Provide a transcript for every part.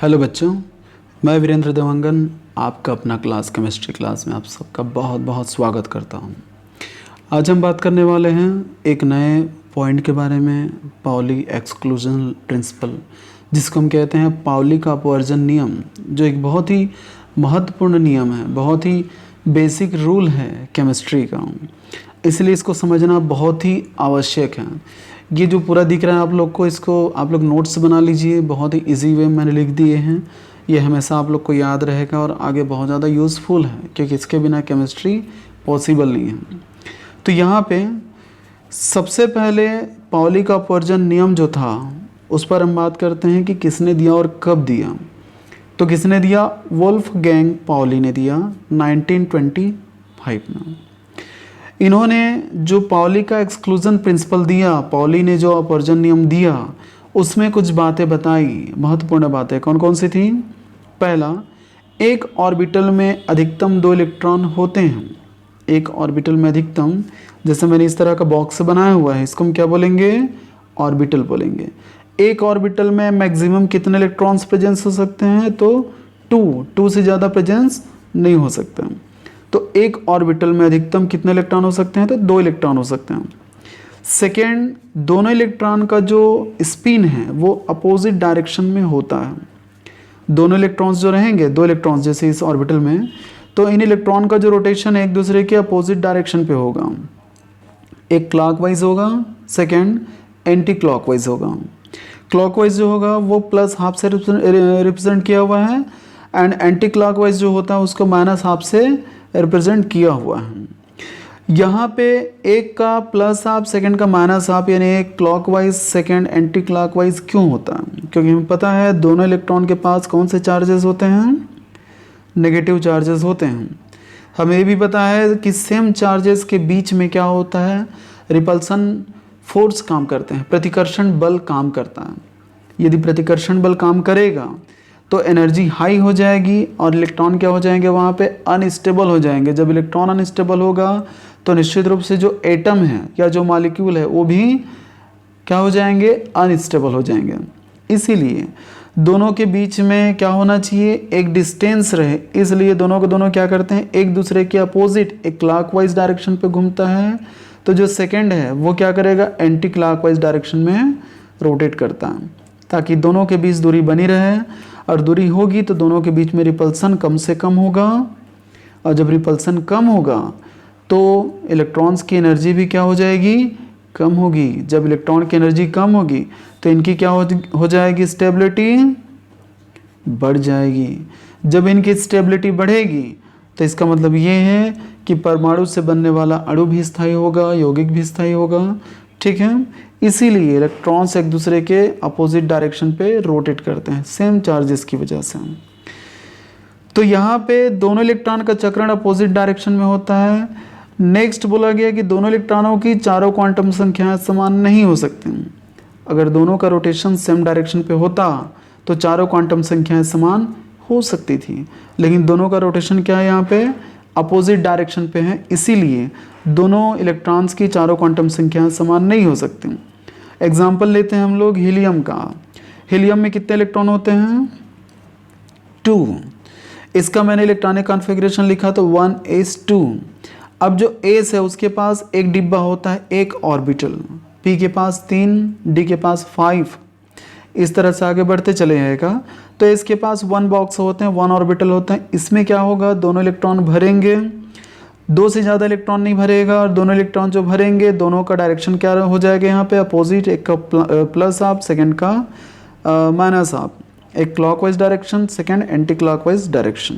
Hello बच्चों, मैं वीरेंद्र देवांगन आपका अपना क्लास केमिस्ट्री क्लास में आप सबका बहुत बहुत स्वागत करता हूं। आज हम बात करने वाले हैं एक नए पॉइंट के बारे में, पाउली एक्सक्लूजन प्रिंसिपल, जिसको हम कहते हैं पाउली का अपवर्जन नियम, जो एक बहुत ही महत्वपूर्ण नियम है, बहुत ही बेसिक रूल है केमिस्ट्री का। इसलिए इसको समझना बहुत ही आवश्यक है। ये जो पूरा दिख रहा है आप लोग को, इसको आप लोग नोट्स बना लीजिए, बहुत ही इजी वे में मैंने लिख दिए हैं। ये हमेशा आप लोग को याद रहेगा और आगे बहुत ज़्यादा यूज़फुल है, क्योंकि इसके बिना केमिस्ट्री पॉसिबल नहीं है। तो यहाँ पे सबसे पहले पाउली का अपवर्जन नियम जो था उस पर हम बात करते हैं कि किसने दिया और कब दिया। तो किसने दिया? वोल्फगैंग पाउली ने दिया 1925 में। इन्होंने जो पाउली का एक्सक्लूजन प्रिंसिपल दिया, पाउली ने जो अपवर्जन नियम दिया, उसमें कुछ बातें बताई, महत्वपूर्ण बातें। कौन कौन सी थी? पहला, एक ऑर्बिटल में अधिकतम 2 इलेक्ट्रॉन होते हैं। एक ऑर्बिटल में अधिकतम, जैसे मैंने इस तरह का बॉक्स बनाया हुआ है, इसको हम क्या बोलेंगे? ऑर्बिटल बोलेंगे। एक ऑर्बिटल में मैक्सिमम कितने इलेक्ट्रॉन्स प्रेजेंस हो सकते हैं? तो 2 से ज़्यादा प्रेजेंस नहीं हो सकता। तो एक ऑर्बिटल में अधिकतम कितने इलेक्ट्रॉन हो सकते हैं? तो 2 इलेक्ट्रॉन हो सकते हैं। सेकेंड, दोनों इलेक्ट्रॉन का जो स्पिन है वो अपोजिट डायरेक्शन में होता है। दोनों इलेक्ट्रॉन्स जो रहेंगे, 2 इलेक्ट्रॉन्स जैसे इस ऑर्बिटल में, तो इन इलेक्ट्रॉन का जो रोटेशन है एक दूसरे के अपोजिट डायरेक्शन पे होगा। एक क्लॉकवाइज होगा, सेकेंड एंटी क्लॉकवाइज होगा। क्लॉकवाइज जो होगा वो प्लस हाफ से रिप्रेजेंट किया हुआ है, एंड एंटी क्लॉकवाइज जो होता है उसको माइनस हाफ से रिप्रेजेंट किया हुआ है। यहाँ पे एक का प्लस हाफ, सेकंड का माइनस हाफ, यानी एक क्लॉकवाइज सेकंड एंटी क्लॉकवाइज क्यों होता है? क्योंकि हमें पता है दोनों इलेक्ट्रॉन के पास कौन से चार्जेस होते हैं? नेगेटिव चार्जेस होते हैं। हमें ये भी पता है कि सेम चार्जेस के बीच में क्या होता है? रिपल्सन फोर्स काम करते हैं, प्रतिकर्षण बल काम करता है। यदि प्रतिकर्षण बल काम करेगा तो एनर्जी हाई हो जाएगी और इलेक्ट्रॉन क्या हो जाएंगे? वहाँ पे अनस्टेबल हो जाएंगे। जब इलेक्ट्रॉन अनस्टेबल होगा तो निश्चित रूप से जो एटम है या जो मॉलिक्यूल है वो भी क्या हो जाएंगे? अनस्टेबल हो जाएंगे। इसीलिए दोनों के बीच में क्या होना चाहिए? एक डिस्टेंस रहे। इसलिए दोनों को दोनों क्या करते हैं? एक दूसरे के अपोजिट, एक क्लॉकवाइज डायरेक्शन पे घूमता है, तो जो सेकेंड है वो क्या करेगा? एंटी क्लॉकवाइज डायरेक्शन में रोटेट करता है, ताकि दोनों के बीच दूरी बनी रहे। और दूरी होगी तो दोनों के बीच में रिपल्सन कम से कम होगा, और जब रिपल्सन कम होगा तो इलेक्ट्रॉन्स की एनर्जी भी क्या हो जाएगी? कम होगी। जब इलेक्ट्रॉन की एनर्जी कम होगी तो इनकी क्या हो जाएगी? स्टेबिलिटी बढ़ जाएगी। जब इनकी स्टेबिलिटी बढ़ेगी तो इसका मतलब ये है कि परमाणु से बनने वाला अणु भी स्थायी होगा, यौगिक भी स्थायी होगा। ठीक है, इसीलिए इलेक्ट्रॉन्स एक दूसरे के अपोजिट डायरेक्शन पे रोटेट करते हैं, सेम चार्जेस की वजह से। तो यहाँ पे दोनों इलेक्ट्रॉन का चक्रण अपोजिट डायरेक्शन में होता है। नेक्स्ट बोला गया कि दोनों इलेक्ट्रॉनों की चारों क्वांटम संख्याएं समान नहीं हो सकती। अगर दोनों का रोटेशन सेम डायरेक्शन पे होता तो चारों क्वांटम संख्याएं समान हो सकती थी, लेकिन दोनों का रोटेशन क्या है? यहाँ पे अपोजिट डायरेक्शन पे है, इसीलिए दोनों इलेक्ट्रॉन्स की चारों क्वांटम संख्याएं समान नहीं हो सकती। एग्जाम्पल लेते हैं हम लोग हीलियम का। हीलियम में कितने इलेक्ट्रॉन होते हैं? 2। इसका मैंने इलेक्ट्रॉनिक कॉन्फ़िगरेशन लिखा तो 1s2। अब जो एस है उसके पास एक डिब्बा होता है, एक ऑर्बिटल, पी के पास 3, डी के पास 5, इस तरह से आगे बढ़ते चले जाएगा। तो इसके पास 1 बॉक्स होते हैं, 1 ऑर्बिटल होता है। इसमें क्या होगा? दोनों इलेक्ट्रॉन भरेंगे, 2 से ज़्यादा इलेक्ट्रॉन नहीं भरेगा, और दोनों इलेक्ट्रॉन जो भरेंगे दोनों का डायरेक्शन क्या हो जाएगा? यहाँ पे अपोजिट, एक का प्लस हाफ, सेकेंड का माइनस हाफ। एक clockwise direction, second anti clockwise direction.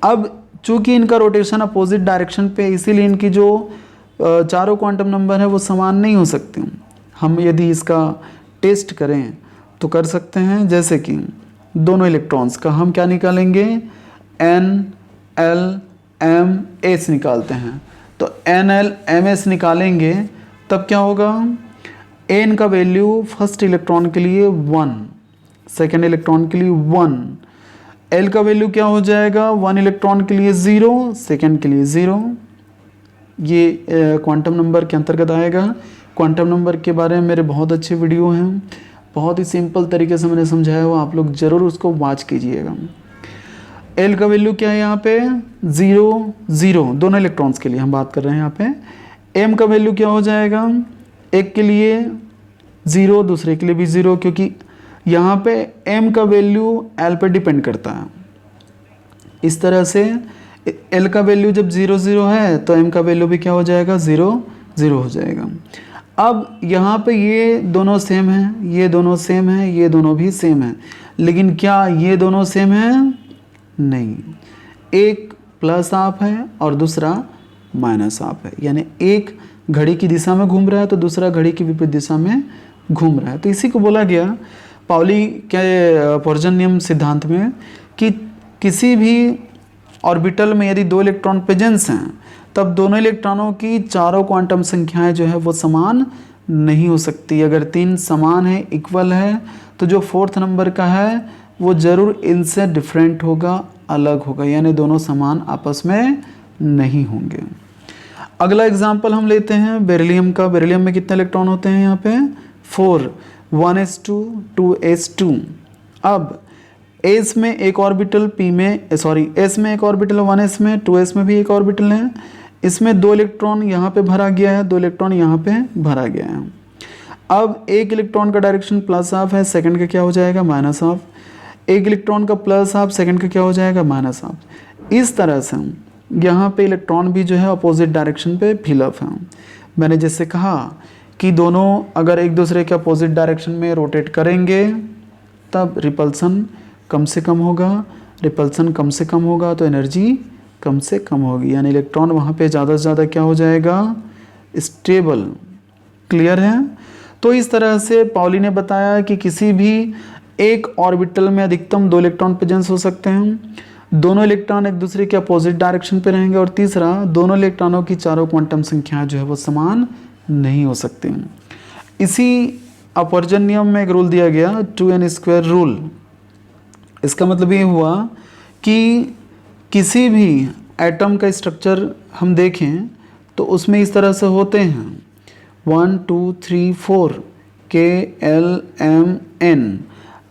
अब चूंकि इनका रोटेशन अपोजिट डायरेक्शन पे, इसीलिए इनकी जो चारों क्वांटम नंबर है वो समान नहीं हो सकते। हम यदि इसका टेस्ट करें तो कर सकते हैं, जैसे कि दोनों इलेक्ट्रॉन्स का हम क्या निकालेंगे? NLMS निकालते हैं। तो NLMS निकालेंगे तब क्या होगा? N का वैल्यू फर्स्ट इलेक्ट्रॉन के लिए 1, सेकेंड इलेक्ट्रॉन के लिए 1। L का वैल्यू क्या हो जाएगा? 1 इलेक्ट्रॉन के लिए 0, सेकेंड के लिए 0। ये क्वांटम नंबर के अंतर्गत आएगा। क्वांटम नंबर के बारे में मेरे बहुत अच्छे वीडियो हैं, बहुत ही सिंपल तरीके से मैंने समझाया हुआ, आप लोग ज़रूर उसको वॉच कीजिएगा। एल का वैल्यू क्या है यहाँ पे 0 0, दोनों इलेक्ट्रॉन्स के लिए हम बात कर रहे हैं यहाँ पे। एम का वैल्यू क्या हो जाएगा, एक के लिए 0, दूसरे के लिए भी 0, क्योंकि यहाँ पे एम का वैल्यू एल पे डिपेंड करता है। इस तरह से एल का वैल्यू जब 0 0 है तो एम का वैल्यू भी क्या हो जाएगा 0 0 हो जाएगा। अब यहाँ पे ये दोनों सेम हैं, ये दोनों सेम हैं, ये दोनों भी सेम हैं, लेकिन क्या ये दोनों सेम हैं? नहीं, एक प्लस हाफ है और दूसरा माइनस हाफ है, यानी एक घड़ी की दिशा में घूम रहा है तो दूसरा घड़ी की विपरीत दिशा में घूम रहा है। तो इसी को बोला गया पाउली के पोर्जन नियम सिद्धांत में कि किसी भी ऑर्बिटल में यदि 2 इलेक्ट्रॉन प्रेजेंस हैं तब दोनों इलेक्ट्रॉनों की चारों क्वांटम संख्याएं जो है वो समान नहीं हो सकती। अगर 3 समान है, इक्वल है, तो जो 4th नंबर का है वो ज़रूर इनसे डिफरेंट होगा, अलग होगा, यानी दोनों समान आपस में नहीं होंगे। अगला एग्जाम्पल हम लेते हैं बेरिलियम का। बेरिलियम में कितने इलेक्ट्रॉन होते हैं यहाँ पे 4, 1s2 2s2। अब एस में एक ऑर्बिटल, पी में एस में एक ऑर्बिटल, 1s में, 2s में भी एक ऑर्बिटल है। इसमें 2 इलेक्ट्रॉन यहाँ पे भरा गया है, 2 इलेक्ट्रॉन यहाँ पे भरा गया है। अब एक इलेक्ट्रॉन का डायरेक्शन प्लस हाफ है, सेकंड का क्या हो जाएगा माइनस हाफ। एक इलेक्ट्रॉन का प्लस हाफ, सेकंड का क्या हो जाएगा माइनस हाफ। इस तरह से यहाँ पे इलेक्ट्रॉन भी जो है अपोजिट डायरेक्शन पे फिलअप है। मैंने जैसे कहा कि दोनों अगर एक दूसरे के अपोजिट डायरेक्शन में रोटेट करेंगे तब रिपल्सन कम से कम होगा, रिपल्सन कम से कम होगा तो एनर्जी कम से कम होगी, यानी इलेक्ट्रॉन वहाँ पे ज़्यादा से ज़्यादा क्या हो जाएगा स्टेबल। क्लियर है? तो इस तरह से पाउली ने बताया कि किसी भी एक ऑर्बिटल में अधिकतम 2 इलेक्ट्रॉन प्रेजेंस हो सकते हैं, दोनों इलेक्ट्रॉन एक दूसरे के अपोजिट डायरेक्शन पे रहेंगे, और तीसरा दोनों इलेक्ट्रॉनों की चारों क्वांटम संख्याएं जो है वो समान नहीं हो सकती। इसी अपवर्जन नियम में एक रूल दिया गया 2n² रूल। इसका मतलब ये हुआ कि किसी भी एटम का स्ट्रक्चर हम देखें तो उसमें इस तरह से होते हैं 1 2 3 4 K L M N।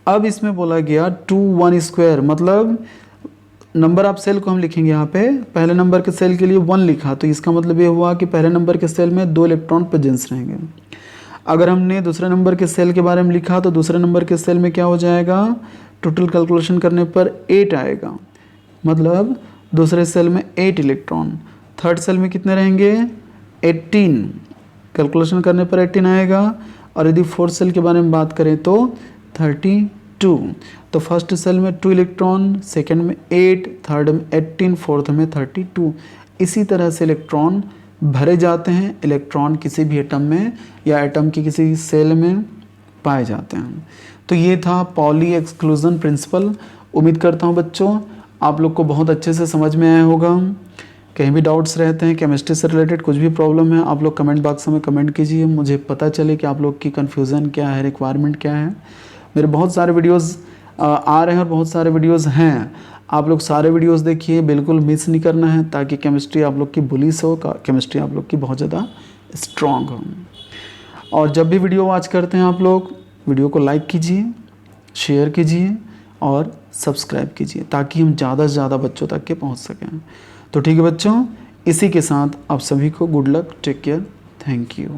अब इसमें बोला गया 2 1², मतलब नंबर ऑफ सेल को हम लिखेंगे यहाँ पे, पहले नंबर के सेल के लिए 1 लिखा तो इसका मतलब ये हुआ कि पहले नंबर के सेल में 2 इलेक्ट्रॉन प्रेजेंस रहेंगे। अगर हमने दूसरे नंबर के सेल के बारे में लिखा तो दूसरे नंबर के सेल में क्या हो जाएगा, टोटल कैलकुलेशन करने पर 8 आएगा, मतलब दूसरे सेल में 8 इलेक्ट्रॉन। थर्ड सेल में कितने रहेंगे 18, कैलकुलेशन करने पर 18 आएगा। और यदि फोर्थ सेल के बारे में बात करें तो 32। तो फर्स्ट सेल में 2 इलेक्ट्रॉन, सेकेंड में 8, थर्ड में 18, फोर्थ में 32। इसी तरह से इलेक्ट्रॉन भरे जाते हैं, इलेक्ट्रॉन किसी भी एटम में या एटम की किसी सेल में पाए जाते हैं। तो ये था पाउली एक्सक्लूजन प्रिंसिपल। उम्मीद करता हूँ बच्चों आप लोग को बहुत अच्छे से समझ में आया होगा। कहीं भी डाउट्स रहते हैं केमिस्ट्री से रिलेटेड, कुछ भी प्रॉब्लम है, आप लोग कमेंट बॉक्स में कमेंट कीजिए, मुझे पता चले कि आप लोग की कन्फ्यूज़न क्या है, रिक्वायरमेंट क्या है। मेरे बहुत सारे वीडियोज़ आ रहे हैं और बहुत सारे वीडियोज़ हैं, आप लोग सारे वीडियोज़ देखिए, बिल्कुल मिस नहीं करना है, ताकि केमिस्ट्री आप लोग की बुलिस हो, केमिस्ट्री आप लोग की बहुत ज़्यादा स्ट्रॉन्ग हो। और जब भी वीडियो वॉच करते हैं आप लोग वीडियो को लाइक कीजिए, शेयर कीजिए और सब्सक्राइब कीजिए, ताकि हम ज़्यादा से ज़्यादा बच्चों तक के पहुंच सकें। तो ठीक है बच्चों, इसी के साथ आप सभी को good luck, take care, thank you.